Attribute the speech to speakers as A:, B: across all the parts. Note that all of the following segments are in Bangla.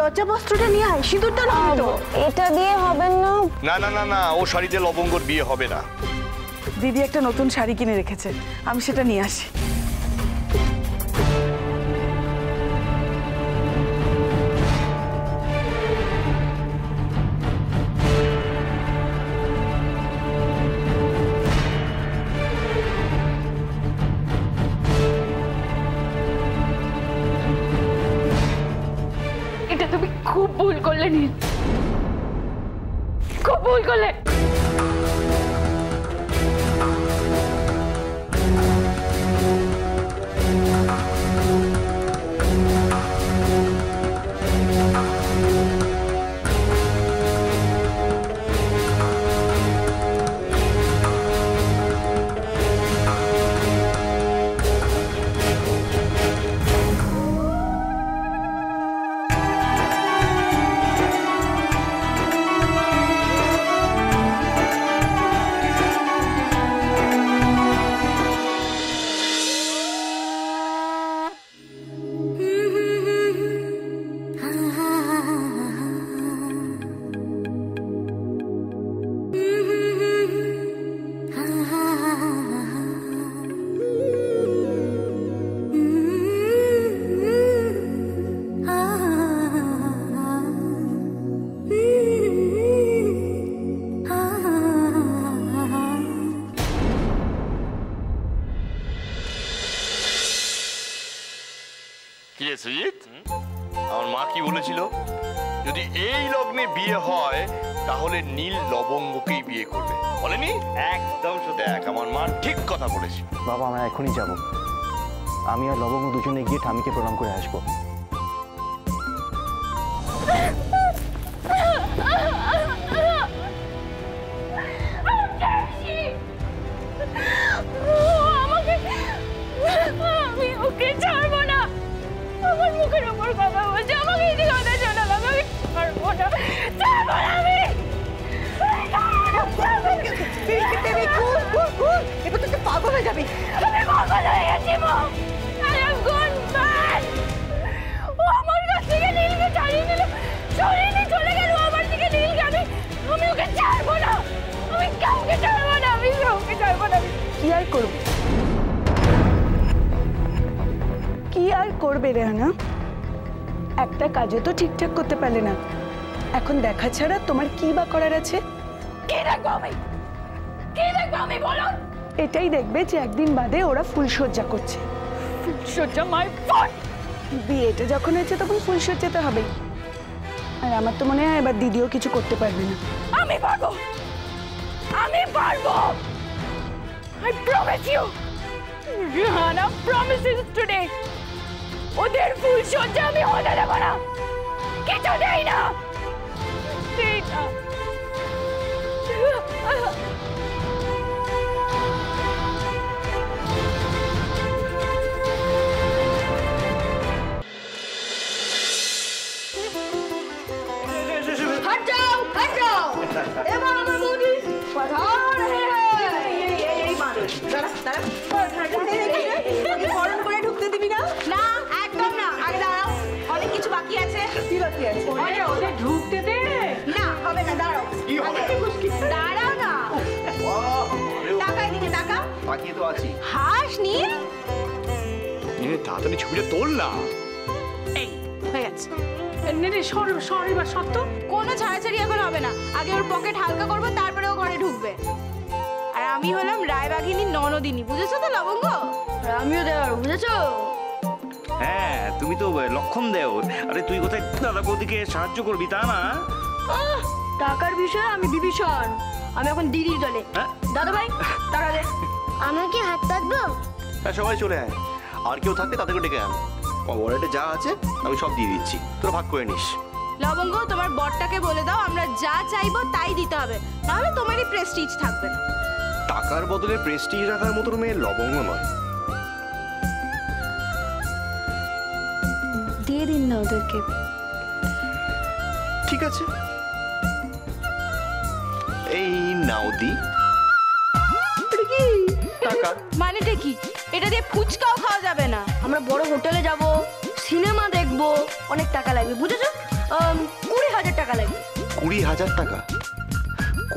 A: লজ্জাবস্ত্রটা নিয়ে আয়, সিঁদুরটা না তো।
B: এটা দিয়ে হবে না।
C: না না না না, ও শাড়িতে লবঙ্গর বিয়ে হবে না।
A: দিদি একটা নতুন শাড়ি কিনে রেখেছে, আমি সেটা নিয়ে আসি।
B: এটা তুমি খুব ভুল করলে নীল, খুব ভুল করলে।
C: আমার মা কি বলেছিল, যদি এই লগ্নে বিয়ে হয় তাহলে নীল লবঙ্গকেই বিয়ে করবে, বলেনি? একদম দেখ, আমার মা ঠিক কথা বলেছে।
D: বাবা আমরা এখনই যাব, আমি আর লবঙ্গ দুজনে গিয়ে ঠামিকে প্রণাম করে আসবো।
B: আমি ওকে ছাড়বো না, আমার মুখের উপর কথা বলছে, আমাকে এই কথা শোনালাম, আমি ছাড়বো না, ছাড়বো না আমি।
A: এবার তো পাগল হয়ে যাবি।
B: আমি পাগল হয়ে গেছি মম, I have gone mad। ও আমার কাছ থেকে নীলকে ছাড়িয়ে নিল, সরিয়ে নিয়ে চলে গেল আমার থেকে নীলকে। আমি ওকে ছাড়বো না, আমি কাউকে ছাড়বো না, আমি কাউকে ছাড়বো না।
A: কি আর করবে, কি আর করবে রেহানা? একটা কাজও তো ঠিকঠাক করতে পারলে না, এখন দেখা ছাড়া তোমার কি বা করার আছে?
B: কি দেখবো আমি, কি দেখবো আমি বলো?
A: এটাই দেখবে যে একদিন বাদে ওরা ফুলসজ্জা করছে।
B: ফুলসজ্জা মাই গড!
A: বিয়েটা যখন হয়েছে তখন ফুলসজ্জা তো হবেই। আর আমার তো মনে হয় এবার দিদিও কিছু করতে পারবে না।
B: আমি পারবো, আমি পারবো। I promise you, Rihanna promises today, ওদের ফুলসজ্জা আমি হতে দেবো না, কিছু দেই না, দেই না।
A: हट जाओ, हट जाओ। एबार আমার বৌদি পাঠান এই মানুষ দাঁড়া দাঁড়া, ফরন করে ঢুকতে দিবি না?
E: না একদম না, আগে দাঁড়াও, অনেক কিছু বাকি আছে।
A: কি বাকি আছে?
B: ওদের ঢুকতে দে
E: না হবে না, দাঁড়াও।
C: কি হবে?
E: দাঁড়াও না, টাকা এদিকে, টাকা
C: বাকিয়ে তো আছি।
E: হাস নীল,
C: তাড়াতাড়ি ছবিটা তোল না।
E: এই হয়ে গেছে।
B: এবার সত্য
E: কোনো ছাড়াছাড়ি এখন হবে না, আগে ওর পকেট হালকা করবো, তারপরে ও ঘরে ঢুকবে। আর আমি হলাম রায়বাঘিনী ননদিনী, বুঝেছো তো লবঙ্গ?
B: আমিও দেওয়ার, বুঝেছো?
F: হ্যাঁ তুমি তো লক্ষণ দেও। আরে তুই কোথায় দাদা বৌদিকে সাহায্য করবি তা না?
B: টাকার বিষয়ে আমি বিভীষণ, আমি এখন দিদির দলে। দাদা ভাই টাকা দে।
G: আমরা কি হাত পাতবো?
C: হ্যাঁ সবাই চলে আয়, আর কেউ থাকলে তাদেরকে ডেকে আন। ওয়ালেটে যা আছে আমি সব দিয়ে দিচ্ছি, তোরা ভাগ করে নিস।
E: লবঙ্গ তোমার বরটাকে বলে দাও আমরা যা চাইবো তাই দিতে হবে, নাহলে তোমারই প্রেস্টিজ থাকবে না।
C: টাকার বদলে প্রেস্টিজ রাখার মতো মেয়ে লবঙ্গ নয়।
A: দিয়ে দিন না ওদেরকে।
C: ঠিক আছে, এই নাও দি টাকা।
E: মানেটা কি? এটা দিয়ে ফুচকাও খাওয়া যাবে না।
B: আমরা বড় হোটেলে যাব, সিনেমা দেখব, অনেক টাকা লাগবে, বুঝেছো? 20,000 টাকা লাগবে।
H: 20,000 টাকা?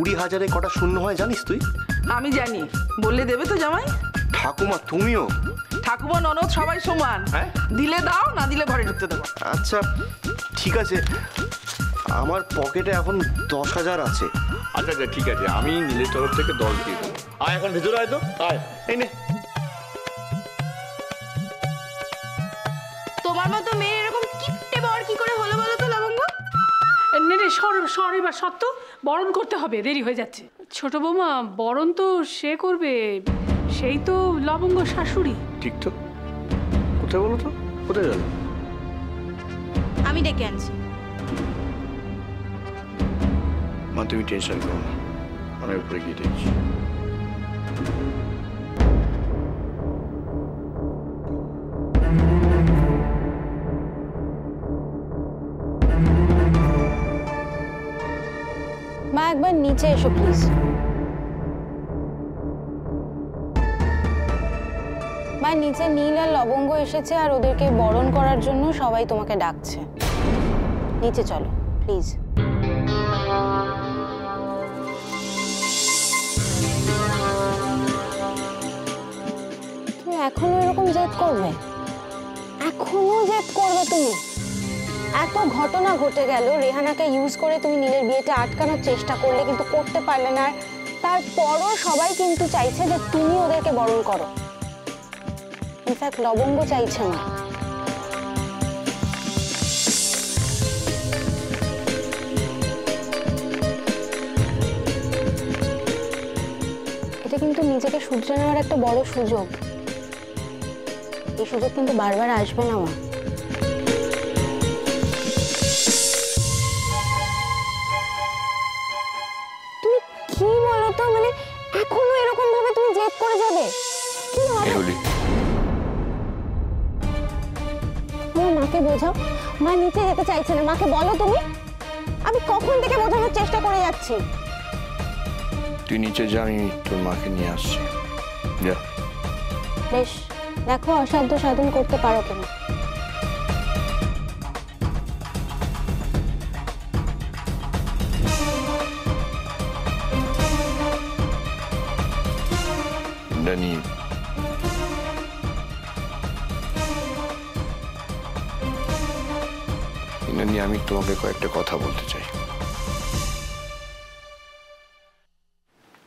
H: 20,000-এ কটা শূন্য হয় জানিস তুই?
I: আমি জানি, বললে দেবে তো জামাই?
H: ঠাকুমা তুমিও?
I: ঠাকুমা ননদ সবাই সমান, দিলে দাও, না দিলে ঘরে ঢুকতে দেবো।
H: আচ্ছা ঠিক আছে, আমার পকেটে এখন 10,000 আছে।
C: আচ্ছা আচ্ছা ঠিক আছে, আমি নীলের তরফ থেকে 10 দিয়ে দেবো। আয় এখন ভেতরে আয় তো, আয়।
H: এই নে।
E: তোমার মতো মেয়ে এরকম কিপটে বর কি করে হলো বলো তো লবঙ্গ?
J: নে সর এবার সত্য, বরণ করতে হবে, দেরি হয়ে যাচ্ছে। ছোট বৌমা, বরণ তো সে করবে, সেই তো লবঙ্গ শাশুড়ি।
C: ঠিক তো, কোথায় বলো তো, কোথায় গেল?
E: আমি ডেকে আনছি।
C: মা তুমি টেনশন করো না, আমি উপরে গিয়ে দেখছি।
K: মা একবার নিচে এসো প্লিজ। মা নিচে নীল আর লবঙ্গ এসেছে আর ওদেরকে বরণ করার জন্য সবাই তোমাকে ডাকছে। নিচে চলো প্লিজ। তুমি এখনো এরকম জেদ করবে? এখনো জেদ করবে তুমি? এত ঘটনা ঘটে গেল, রেহানাকে ইউজ করে তুমি নীলের বিয়েটা আটকানোর চেষ্টা করলে কিন্তু করতে পারলে না। তারপরও সবাই কিন্তু চাইছে যে তুমি ওদেরকে বরণ করো। ইনফ্যাক্ট লবঙ্গ চাইছে না। এটা কিন্তু নিজেকে শুধরে নেওয়ার একটা বড় সুযোগ। এই সুযোগ কিন্তু বারবার আসবে না মা। তুমি কি বলো তো, মানে এখনো এরকম ভাবে তুমি জেদ করে যাবে? কি হবে? মাকে বোঝাও, মা নিচে যেতে চাইছে না, মাকে বলো তুমি। আমি কখন থেকে বোঝানোর চেষ্টা করে যাচ্ছি।
C: তুই নিচে যা, আমি তোর মাকে নিয়ে আসছি। যা।
K: বেশ, দেখো অসাধ্য সাধন করতে পারো কিনা।
C: ইন্দ্রাণী, ইন্দ্রাণী, আমি তোমাকে কয়েকটা কথা বলতে চাই।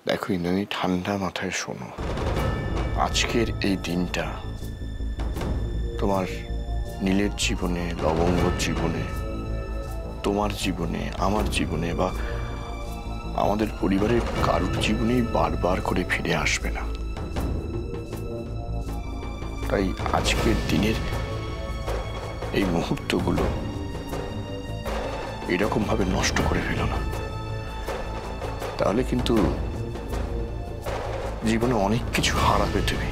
C: দেখো ইন্দ্রাণী, ঠান্ডা মাথায় শোনো। আজকের এই দিনটা তোমার নীলের জীবনে, লবঙ্গর জীবনে, তোমার জীবনে, আমার জীবনে বা আমাদের পরিবারের কারোর জীবনেই বারবার করে ফিরে আসবে না। তাই আজকের দিনের এই মুহূর্তগুলো এরকম ভাবে নষ্ট করে ফেলো না, তাহলে কিন্তু জীবনে অনেক কিছু হারাবে তুমি।